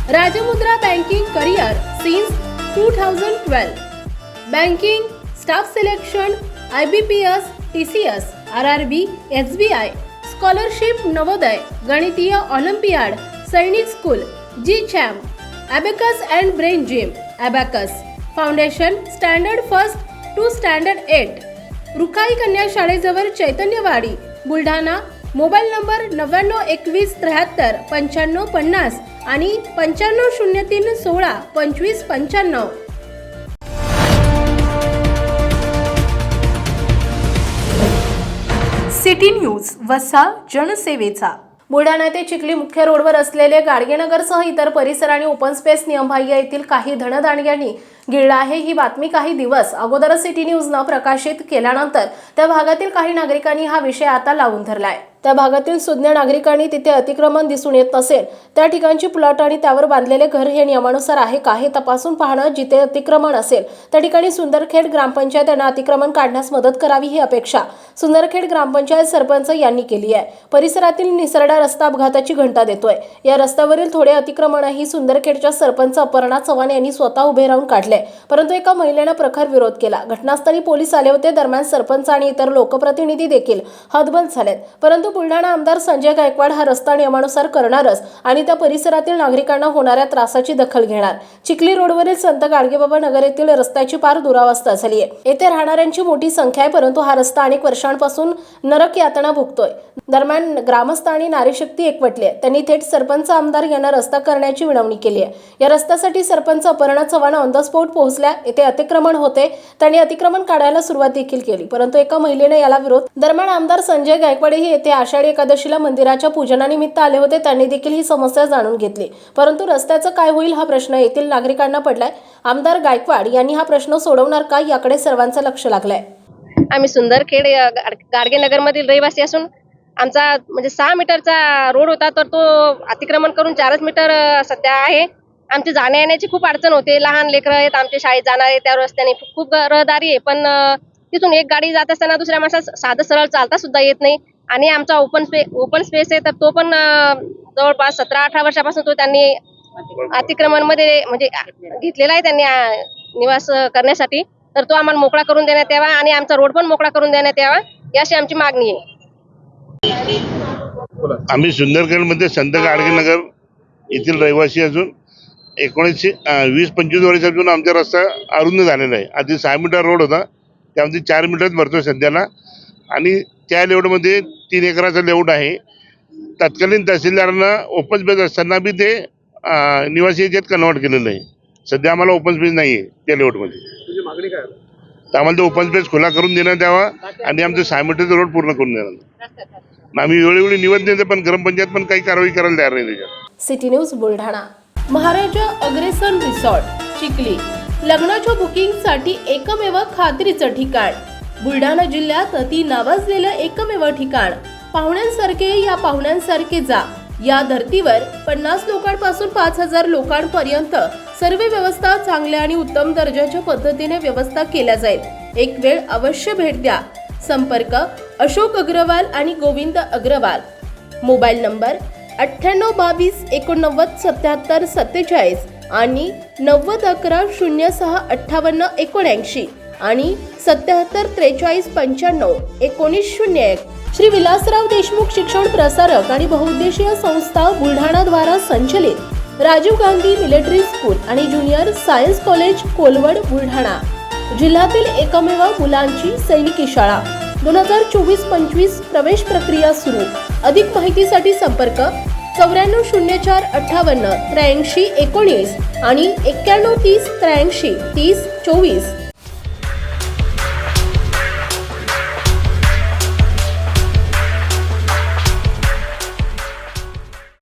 Rajamuddra Banking Career since 2012. Banking, Staff Selection, IBPS, TCS, RRB, SBI, Scholarship Navodaya, Ganitiya Olympiad, Sainik School, G-Champ, Abacus and Brain Gym, Abacus, Foundation, Standard 1st to Standard 8. रुखाई कन्या शाळेजवळ Chaitanyawadi, Buldhana. Mobile number 9921739550 आणि 9503162595. City news, वसा जनसेवेचा. बुलढाणा ते चिखली मुख्य रोडवर असलेले गाडगेनगरसह इतर परिसर आणि ओपन स्पेस नियमबाह्य येथील काही धनदांडग्यांनी गिळला आहे. ही बातमी काही दिवस अगोदर सिटी न्यूजनं प्रकाशित केल्यानंतर त्या भागातील काही नागरिकांनी हा विषय आता लावून धरलाय. त्या भागातील सुज्ञ नागरिकांनी तिथे अतिक्रमण दिसून येत नसेल त्या ठिकाणची प्लॉट आणि त्यावर बांधलेले घर हे नियमानुसार आहे का हे तपासून पाहणं. जिथे अतिक्रमण असेल त्या ठिकाणी सुंदरखेड ग्रामपंचायत यांना अतिक्रमण काढण्यास मदत करावी ही अपेक्षा सुंदरखेड ग्रामपंचायत सरपंच यांनी केली आहे. परिसरातील निसरडा रस्ता अपघाताची घंटा देतोय. या रस्त्यावरील थोडे अतिक्रमणही सुंदरखेडच्या सरपंच अपर्णा चव्हाण यांनी स्वतः उभे राहून काढले, परंतु एका महिलेने प्रखर विरोध केला. घटनास्थळी पोलीस आले होते. दरम्यान सरपंच आणि इतर लोकप्रतिनिधी देखील हतबल झालेत. परंतु बुलढाणा आमदार संजय गायकवाड हा रस्ता नियमानुसार करणारच आणि त्या परिसरातील नागरिकांना होणाऱ्या त्रासाची दखल घेणार. चिखली रोडवरील संत गाडगेबाबा नगर येथील रस्त्याची फार दुरावस्था झाली आहे. येथे राहणाऱ्यांची मोठी संख्या आहे, परंतु हा रस्ता अनेक वर्षांपासून नरक यातना भोगतोय. दरम्यान ग्रामस्थ आणि नारीशक्ती एकवटली आहे. त्यांनी थेट सरपंच आमदार यांना रस्ता करण्याची विनवणी केली आहे. या रस्त्यासाठी sarpanch Aparna Chavan on the spot पोहोचल्या. येथे अतिक्रमण होते. त्यांनी अतिक्रमण काढायला सुरुवात देखील केली, परंतु एका महिलेने याला विरोध. दरम्यान आमदार संजय गायकवाडही येथे आषाढी एकादशीला मंदिराच्या पूजनानिमित्त आले होते. त्यांनी देखील ही समस्या जाणून घेतली, परंतु रस्त्याचं काय होईल हा प्रश्न येथील नागरिकांना पडलाय. आमदार गायकवाड यांनी हा प्रश्न सोडवणार का याकडे सर्वांचं लक्ष लागलंय. आम्ही सुंदरखेड गाडगेनगर मधील रहिवासी असून आमचा म्हणजे 6 मीटरचा रोड होता, तर तो अतिक्रमण करून 4 मीटर सध्या आहे. आमची जाण्या येण्याची खूप अडचण होते. लहान लेकरं आहेत, आमचे शाळेत जाणारे त्या रस्त्याने खूप रहदारी आहे, पण तिथून एक गाडी जात असताना दुसऱ्या माणसाला साधं सरळ चालता सुद्धा येत नाही. आणि आमचा ओपन स्पेस आहे, तर तो पण जवळपास 17-18 वर्षापासून तो त्यांनी अतिक्रमण मध्ये म्हणजे घेतलेला आहे त्यांनी निवास करण्यासाठी. तर तो आम्हाला मोकळा करून देण्यात यावा आणि आमचा रोड पण मोकळा करून देण्यात यावा, याची आमची मागणी आहे. आम्ही सुंदरखेडमध्ये संत गाडगेनगर येथील रहिवासी असून 20-25 वर्षापासून आमचा रस्ता अरुंद झालेला आहे. आधी 6 मीटर रोड होता, त्यामध्ये 4 मीटरच भरतो सध्याला. आणि त्या लेआउटमध्ये 3 एकराचं लेआउट आहे. तत्कालीन तहसीलदारांना ओपन स्पेस असताना बी ते निवासी याच्यात कन्वर्ट केलेलं आहे. सध्या आम्हाला ओपन स्पेस नाही आहे त्या लेआउटमध्ये. तर आम्हाला तो ओपन स्पेस खुला करून देण्यात यावा आणि आमचं 6 मीटरचं रोड पूर्ण करून देणार. आम्ही वेळोवेळी निवेदन देतो, पण ग्रामपंचायत पण काही कारवाई करायला तयार नाही त्याच्यात. City news Buldhana. Maharaja Agrasen resort Chikhli लग्नाच्या बुकिंगसाठी एकमेव खात्रीचं ठिकाण. बुलढाणा जिल्ह्यात अति नावाजलेलं एकमेव ठिकाण. पाहुण्यांसारखे या पाहुण्यांसारखे जा. या धर्तीवर 50 लोकांपासून 5000 लोकांपर्यंत सर्व व्यवस्था चांगल्या आणि उत्तम दर्जाच्या पद्धतीने व्यवस्था केल्या जाईल. एक वेळ अवश्य भेट द्या. संपर्क अशोक अग्रवाल आणि गोविंद अग्रवाल. मोबाईल नंबर 9822897747 आणि 9011065879 आणि 7743951901. श्री विलासराव देशमुख शिक्षण प्रसारक आणि बहुउद्देशीय संस्था बुलढाणा द्वारा संचलित राजीव गांधी मिलिटरी स्कूल आणि junior science college Kolwad Buldhana जिल्ह्यातील एकमेव मुलांची सैनिकी शाळा. 2024-25 प्रवेश प्रक्रिया सुरू. अधिक माहितीसाठी संपर्क 940458 8319 आणि 9130 83 30 24.